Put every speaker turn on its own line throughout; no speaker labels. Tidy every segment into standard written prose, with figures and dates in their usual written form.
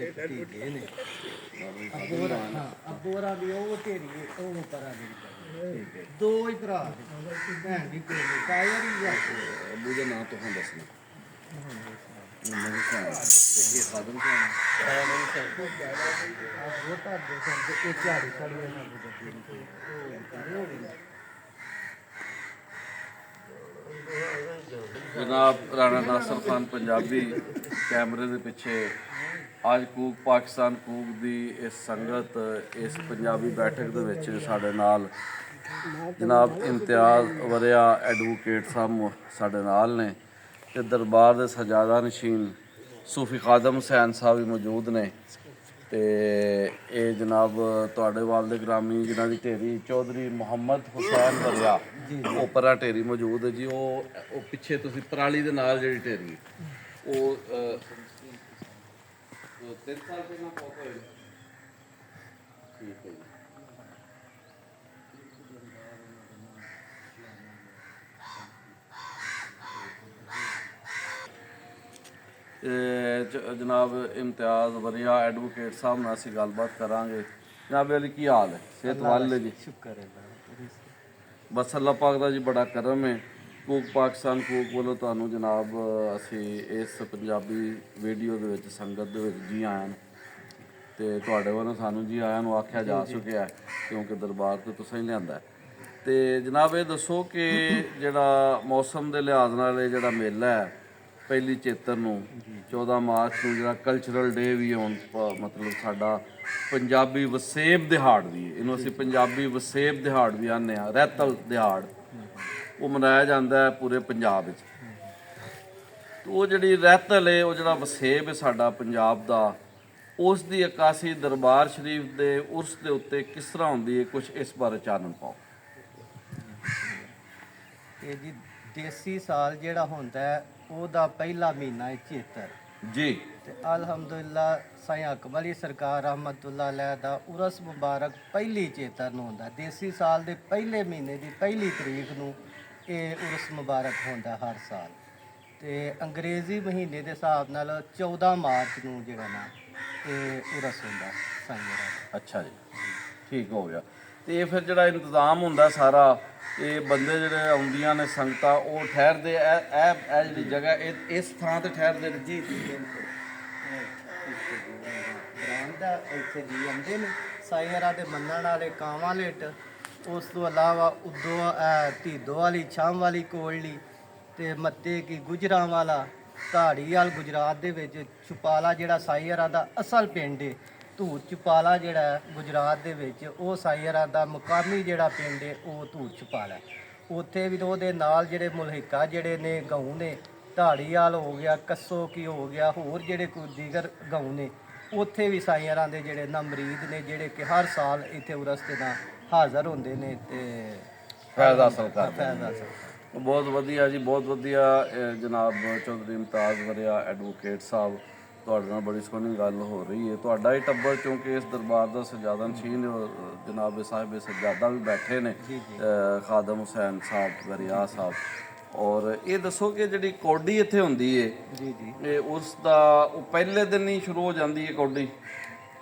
ਭਤੀਜੇ ਨੇ ਅੱਬੋਰਾ ਵੀ ਉਹ ਢੇਰੀ ਉਹ ਪਰਾਂ ਦੀ ਦੋ ਹੀ ਭਰਾ ਨੇ ਭੈਣ ਵੀ ਕੋਲ ਕਾਇਆ ਵੀ
ਅੱਬੂ ਦਾ ਨਾਂ ਤੁਹਾਨੂੰ ਦੱਸਣਾ
ਵੋਟਾਂ ਦੇ ਸੰਦੇ ਇਹ ਝਾੜੀ ਖੜੀ ਹੈ ਨਾ
जनाब राणा नासिर खान पंजाबी कैमरे के पिछे आज कूक पाकिस्तान कूक की इस संगत इस पंजाबी बैठक दे विच साडे नाल जनाब इम्तियाज़ वरिया एडवोकेट साहब साडे नाल ने ते दरबार दे सजादा नशीन सूफी खादम हुसैन साहब भी मौजूद ने ते ये जनाब तुहाडे वालदे ग्रामी जिन्हां दी ढेरी चौधरी मुहम्मद हुसैन वरिया ਉਹ ਪਰਾ ਢੇਰੀ ਮੌਜੂਦ ਹੈ ਜੀ ਉਹ ਪਿੱਛੇ ਤੁਸੀਂ ਪਰਾਲੀ ਦੇ ਨਾਲ ਜਿਹੜੀ ਢੇਰੀ ਉਹ 3 ਸਾਲ ਪਹਿਲਾਂ ਪੌਦਾ ਹੋਇਆ ਠੀਕ ਹੈ ਜੀ जनाब इम्तियाज़ वरिया एडवोकेट साहब नाल असीं गलबात करांगे जनाब अली की हाल है सेहत वाले जी
शुक्र है
बस अल्लाह पाक ਦਾ ਜੀ ਬੜਾ ਕਰਮ ਹੈ ਕੂਕ ਪਾਕਿਸਤਾਨ ਕੂਕ ਵੱਲੋਂ ਤੁਹਾਨੂੰ ਜਨਾਬ ਅਸੀਂ ਇਸ ਪੰਜਾਬੀ ਵੀਡੀਓ ਦੇ ਵਿੱਚ ਸੰਗਤ ਦੇ ਵਿੱਚ ਜੀ ਆਇਆਂ ਤੇ ਤੁਹਾਡੇ ਵੱਲੋਂ ਸਾਨੂੰ ਜੀ ਆਇਆਂ ਨੂੰ ਆਖਿਆ ਜਾ ਚੁੱਕਿਆ ਕਿਉਂਕਿ ਦਰਬਾਰ ਤੋਂ ਤੁਸੀਂ ਹੀ ਲਿਆਂਦਾ ਤੇ ਜਨਾਬ ਇਹ ਦੱਸੋ ਕਿ ਜਿਹੜਾ ਮੌਸਮ ਦੇ ਲਿਹਾਜ਼ ਨਾਲ ਇਹ ਜਿਹੜਾ ਮੇਲਾ ਹੈ ਪਹਿਲੀ ਚੇਤਰ ਨੂੰ 14 ਮਾਰਚ ਨੂੰ ਜਿਹੜਾ ਕਲਚਰਲ ਡੇ ਵੀ ਹੁਣ ਮਤਲਬ ਸਾਡਾ ਪੰਜਾਬੀ ਵਸੇਬ ਦਿਹਾੜ ਵੀ ਇਹਨੂੰ ਅਸੀਂ ਪੰਜਾਬੀ ਵਸੇਬ ਦਿਹਾੜ ਵੀ ਆਉਂਦੇ ਹਾਂ ਰਹਿਤਲ ਦਿਹਾੜ ਉਹ ਮਨਾਇਆ ਜਾਂਦਾ ਹੈ ਪੂਰੇ ਪੰਜਾਬ ਵਿੱਚ ਉਹ ਜਿਹੜੀ ਰਹਿਤਲ ਹੈ ਉਹ ਜਿਹੜਾ ਵਸੇਬ ਹੈ ਸਾਡਾ ਪੰਜਾਬ ਦਾ ਉਸ ਦੀ ਅਕਾਸੀ ਦਰਬਾਰ ਸ਼ਰੀਫ ਦੇ ਉਰਸ ਦੇ ਉੱਤੇ ਕਿਸ ਤਰ੍ਹਾਂ ਹੁੰਦੀ ਹੈ ਕੁਝ ਇਸ ਬਾਰੇ ਚਾਨਣ ਪਾਓ
ਇਹ ਜੀ ਦੇਸੀ ਸਾਲ ਜਿਹੜਾ ਹੁੰਦਾ ਹੈ ਉਹਦਾ ਪਹਿਲਾ ਮਹੀਨਾ ਹੈ ਚੇਤਰ
ਜੀ
ਤੇ ਅਲਹਮਦੁਲਿਲਾ ਸਾਈਂ ਅਕਬਰ ਅਲੀ ਸਰਕਾਰ ਰਹਿਮਤੁल्लाह ਅਲੈਹ ਦਾ ਉਰਸ ਮੁਬਾਰਕ ਪਹਿਲੀ ਚੇਤਰ ਨੂੰ ਹੁੰਦਾ ਦੇਸੀ ਸਾਲ ਦੇ ਪਹਿਲੇ ਮਹੀਨੇ ਦੀ ਪਹਿਲੀ ਤਰੀਕ ਨੂੰ ਇਹ ਉਰਸ ਮੁਬਾਰਕ ਹੁੰਦਾ ਹਰ ਸਾਲ ਤੇ ਅੰਗਰੇਜ਼ੀ ਮਹੀਨੇ ਦੇ ਹਿਸਾਬ ਨਾਲ 14 ਮਾਰਚ ਨੂੰ ਜਿਹੜਾ ਨਾ ਇਹ ਉਰਸ ਹੁੰਦਾ ਸਾਈਂ ਦਾ
ਅੱਛਾ ਜੀ ਠੀਕ ਹੋ ਗਿਆ ਤੇ ਇਹ ਫਿਰ ਜਿਹੜਾ ਇੰਤਜ਼ਾਮ ਹੁੰਦਾ ਸਾਰਾ ਇਹ ਬੰਦੇ ਜਿਹੜੇ ਆਉਂਦੀਆਂ ਨੇ ਸੰਗਤਾਂ ਉਹ ਠਹਿਰਦੇ ਇਹ ਜਿਹੜੀ ਜਗ੍ਹਾ ਇਸ ਥਾਂ ਤੇ ਠਹਿਰਦੇ ਨੇ ਜੀ
ਬਰਾਂਡਾ ਇੱਥੇ ਜੀ ਆਉਂਦੇ ਨੇ ਸਾਈਰਾ ਦੇ ਮੰਨਣ ਵਾਲੇ ਕਾਵਾਂ ਲੇਟ ਉਸ ਤੋਂ ਇਲਾਵਾ ਉਦੋਂ ਧੀਦੋ ਵਾਲੀ ਛਾਮ ਵਾਲੀ ਕੋਲੜੀ ਤੇ ਮੱਤੇ ਕੀ ਗੁਜਰਾਂ ਵਾਲਾ ਧਾੜੀਵਾਲ ਗੁਜਰਾਤ ਦੇ ਵਿੱਚ ਛੁਪਾਲਾ ਜਿਹੜਾ ਸਾਈਰਾ ਦਾ ਅਸਲ ਪਿੰਡ ਹੈ ਧੂਰ ਛੁਪਾਲਾ ਜਿਹੜਾ ਗੁਜਰਾਤ ਦੇ ਵਿੱਚ ਉਹ ਸਾਈਰਾ ਦਾ ਮੁਕਾਮੀ ਜਿਹੜਾ ਪਿੰਡ ਹੈ ਉਹ ਧੂਰ ਛੁਪਾਲਾ ਉੱਥੇ ਵੀ ਉਹਦੇ ਨਾਲ ਜਿਹੜੇ ਮੁਲਹਿਕਾ ਜਿਹੜੇ ਨੇ ਗਊ ਨੇ ਧਾੜੀਵਾਲ ਹੋ ਗਿਆ ਕੱਸੋ ਕੀ ਹੋ ਗਿਆ ਹੋਰ ਜਿਹੜੇ ਕੋਈ ਦੀਗਰ ਗਊ ਨੇ ਉੱਥੇ ਵੀ ਸਾਈਰਾਂ ਦੇ ਜਿਹੜੇ ਨਾ ਮਰੀਦ ਨੇ ਜਿਹੜੇ ਕਿ ਹਰ ਸਾਲ ਇੱਥੇ ਉਰਸ ਤੇ ਨਾਲ ਹਾਜ਼ਰ ਹੁੰਦੇ ਨੇ ਤੇ
ਫਾਇਦਾ ਹਾਸਲ ਕਰਦੇ
ਫਾਇਦਾ
ਬਹੁਤ ਵਧੀਆ ਜੀ ਬਹੁਤ ਵਧੀਆ ਜਨਾਬ ਚੌਧਰੀ ਇਮਤਾਜ਼ ਵਰਿਆ ਐਡਵੋਕੇਟ ਸਾਹਿਬ ਤੁਹਾਡੇ ਨਾਲ ਬੜੀ ਸੋਹਣੀ ਗੱਲ ਹੋ ਰਹੀ ਹੈ ਤੁਹਾਡਾ ਹੀ ਟੱਬਰ ਕਿਉਂਕਿ ਇਸ ਦਰਬਾਰ ਦਾ ਸਜਾਦਾ ਨਸ਼ੀਨ ਜਨਾਬ ਸਾਹਿਬ ਸਜਾਦਾ ਵੀ ਬੈਠੇ ਨੇ ਖਾਦਮ ਹੁਸੈਨ ਸਾਹਿਬ ਵਰਿਆ ਸਾਹਿਬ ਔਰ ਇਹ ਦੱਸੋ ਕਿ ਜਿਹੜੀ ਕੌਡੀ ਇੱਥੇ ਹੁੰਦੀ ਹੈ
ਜੀ ਜੀ
ਇਹ ਉਸ ਦਾ ਉਹ ਪਹਿਲੇ ਦਿਨ ਹੀ ਸ਼ੁਰੂ ਹੋ ਜਾਂਦੀ ਹੈ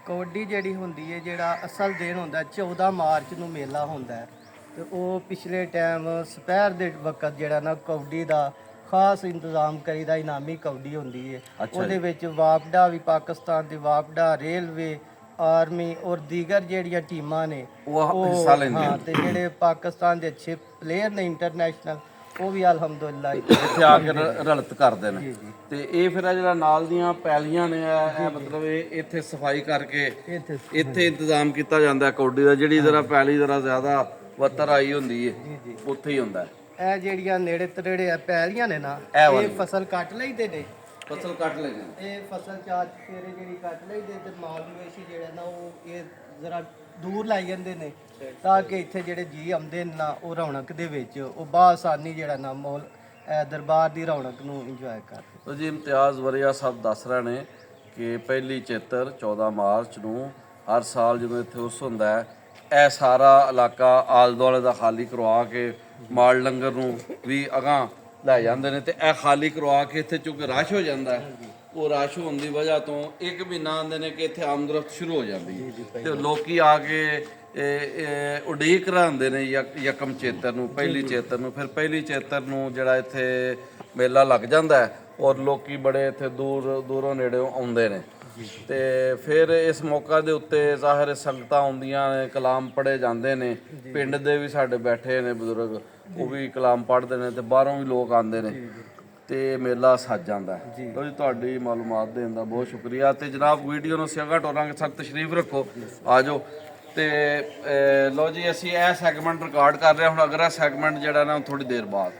ਕੌਡੀ ਜਿਹੜੀ ਹੁੰਦੀ ਹੈ ਜਿਹੜਾ ਅਸਲ ਦਿਨ ਹੁੰਦਾ 14 ਮਾਰਚ ਨੂੰ ਮੇਲਾ ਹੁੰਦਾ ਤੇ ਉਹ ਪਿਛਲੇ ਟਾਈਮ ਸਪਹਿਰ ਦੇ ਵਕਤ ਜਿਹੜਾ ਨਾ ਕੌਡੀ ਦਾ ਖਾਸ ਇੰਤਜ਼ਾਮ ਕਰੀਦਾ ਇਨਾਮੀ ਕੌਡੀ ਹੁੰਦੀ ਹੈ ਉਹਦੇ ਵਿੱਚ ਵਾਪਡਾ ਵੀ ਪਾਕਿਸਤਾਨ ਦੀ ਵਾਪਡਾ ਰੇਲਵੇ ਆਰਮੀ ਔਰ ਦੀਗਰ ਜਿਹੜੀਆਂ ਟੀਮਾਂ ਨੇ
ਉਹ ਹਿੱਸਾ ਲੈਂਦੇ
ਹਾਂ ਤੇ ਜਿਹੜੇ ਪਾਕਿਸਤਾਨ ਦੇ ਅੱਛੇ ਪਲੇਅਰ ਨੇ ਇੰਟਰਨੈਸ਼ਨਲ ਉਹ ਵੀ ਅਲਹਮਦੁਲਿਲਾ
ਇੱਥੇ ਆ ਕੇ ਰਲਤ ਕਰਦੇ ਨੇ ਤੇ ਇਹ ਫਿਰ ਜਿਹੜਾ ਨਾਲ ਦੀਆਂ ਪੈਲੀਆਂ ਨੇ ਇਹ ਮਤਲਬ ਇਹ ਇੱਥੇ ਸਫਾਈ ਕਰਕੇ ਇੱਥੇ ਇੰਤਜ਼ਾਮ ਕੀਤਾ ਜਾਂਦਾ ਕੌਡੀ ਦਾ ਜਿਹੜੀ ਜ਼ਰਾ ਪੈਲੀ ਜ਼ਰਾ ਜ਼ਿਆਦਾ ਵੱਤਰ ਆਈ ਹੁੰਦੀ ਹੈ ਉੱਥੇ ਹੀ ਹੁੰਦਾ
ਇਹ ਜਿਹੜੀਆਂ ਨੇੜੇ ਤੇੜੇ ਪੈਲੀਆਂ ਨੇ ਨਾ ਇਹ ਫਸਲ ਕੱਟ ਲਈਦੇ ਨੇ
ਫਸਲ ਕੱਟ ਲੈਂਦੇ
ਇਹ ਫਸਲ ਚਾਰ ਫੇਰੇ ਜਿਹੜੀ ਕੱਟ ਲਈਦੇ ਤੇ ਮਾਲ ਮਵੇਸ਼ੀ ਜਿਹੜਾ ਨਾ ਉਹ ਇਹ ਜ਼ਰਾ ਦੂਰ ਲਾਈ ਜਾਂਦੇ ਨੇ ਤਾਂ ਕਿ ਇੱਥੇ ਜਿਹੜੇ ਜੀ ਆਉਂਦੇ ਨੇ ਨਾ ਉਹ ਰੌਣਕ ਦੇ ਵਿੱਚ ਉਹ ਬਾਸਾਨੀ ਜਿਹੜਾ ਨਾ ਮੌਲ ਦਰਬਾਰ ਦੀ ਰੌਣਕ ਨੂੰ ਇੰਜੋਏ ਕਰਦੇ
ਜੀ ਇਮਤਿਆਜ਼ ਵਰਿਆ ਸਾਹਿਬ ਦੱਸ ਰਹੇ ਨੇ ਕਿ ਪਹਿਲੀ ਚੇਤਰ 14 ਮਾਰਚ ਨੂੰ ਹਰ ਸਾਲ ਜਦੋਂ ਇੱਥੇ ਉਸ ਹੁੰਦਾ ਹੈ ਇਹ ਸਾਰਾ ਇਲਾਕਾ ਆਲੇ ਦੁਆਲੇ ਦਾ ਖਾਲੀ ਕਰਵਾ ਕੇ ਮਾਲ ਲੰਗਰ ਨੂੰ ਵੀ ਅਗਾਂਹ ਲੈ ਜਾਂਦੇ ਨੇ ਤੇ ਇਹ ਖਾਲੀ ਕਰਵਾ ਕੇ ਇੱਥੇ ਚੁੱਕ ਰਸ਼ ਹੋ ਜਾਂਦਾ ਹੈ ਉਹ ਰਸ਼ ਹੋਣ ਦੀ ਵਜ੍ਹਾ ਤੋਂ 1 ਮਹੀਨਾ ਆਉਂਦੇ ਨੇ ਕਿ ਇੱਥੇ ਆਮਦਰਫਤ ਸ਼ੁਰੂ ਹੋ ਜਾਂਦੀ ਹੈ ਤੇ ਲੋਕੀ ਆ ਕੇ ਉਡੀਕ ਰਹਿੰਦੇ ਨੇ ਯਕਮ ਚੇਤਰ ਨੂੰ, ਪਹਿਲੀ ਚੇਤਰ ਨੂੰ। ਫਿਰ ਪਹਿਲੀ ਚੇਤਰ ਨੂੰ ਜਿਹੜਾ ਇੱਥੇ ਮੇਲਾ ਲੱਗ ਜਾਂਦਾ ਹੈ ਔਰ ਲੋਕੀ ਬੜੇ ਇੱਥੇ ਦੂਰੋਂ ਨੇੜਿਓਂ ਆਉਂਦੇ ਨੇ। ਤੇ ਫਿਰ ਇਸ ਮੌਕਾ ਦੇ ਉੱਤੇ ਜ਼ਾਹਿਰ ਸੰਗਤਾਂ ਆਉਂਦੀਆਂ ਨੇ, ਕਲਾਮ ਪੜ੍ਹੇ ਜਾਂਦੇ ਨੇ। ਪਿੰਡ ਦੇ ਵੀ ਸਾਡੇ ਬੈਠੇ ਨੇ ਬਜ਼ੁਰਗ, ਉਹ ਵੀ ਕਲਾਮ ਪੜ੍ਹਦੇ ਨੇ ਤੇ ਬਾਹਰੋਂ ਵੀ ਲੋਕ ਆਉਂਦੇ ਨੇ ਤੇ ਮੇਲਾ ਸੱਜ ਜਾਂਦਾ ਹੈ। ਲੋ ਜੀ, ਤੁਹਾਡੀ ਮਾਲੂਮਾਤ ਦੇਣ ਦਾ ਬਹੁਤ ਸ਼ੁਕਰੀਆ। ਤੇ ਜਨਾਬ ਵੀਡੀਓ ਨੂੰ ਸਿਆਗਾ ਟੋਰਾਂਗੇ, ਸਭ ਤਸ਼ਰੀਫ ਰੱਖੋ, ਆ ਜਾਓ। ਤੇ ਲੋ ਜੀ, ਅਸੀਂ ਇਹ ਸੈਗਮੈਂਟ ਰਿਕਾਰਡ ਕਰ ਰਹੇ ਹਾਂ ਹੁਣ। ਅਗਲਾ ਸੈਗਮੈਂਟ ਜਿਹੜਾ ਨਾ ਥੋੜੀ ਦੇਰ ਬਾਅਦ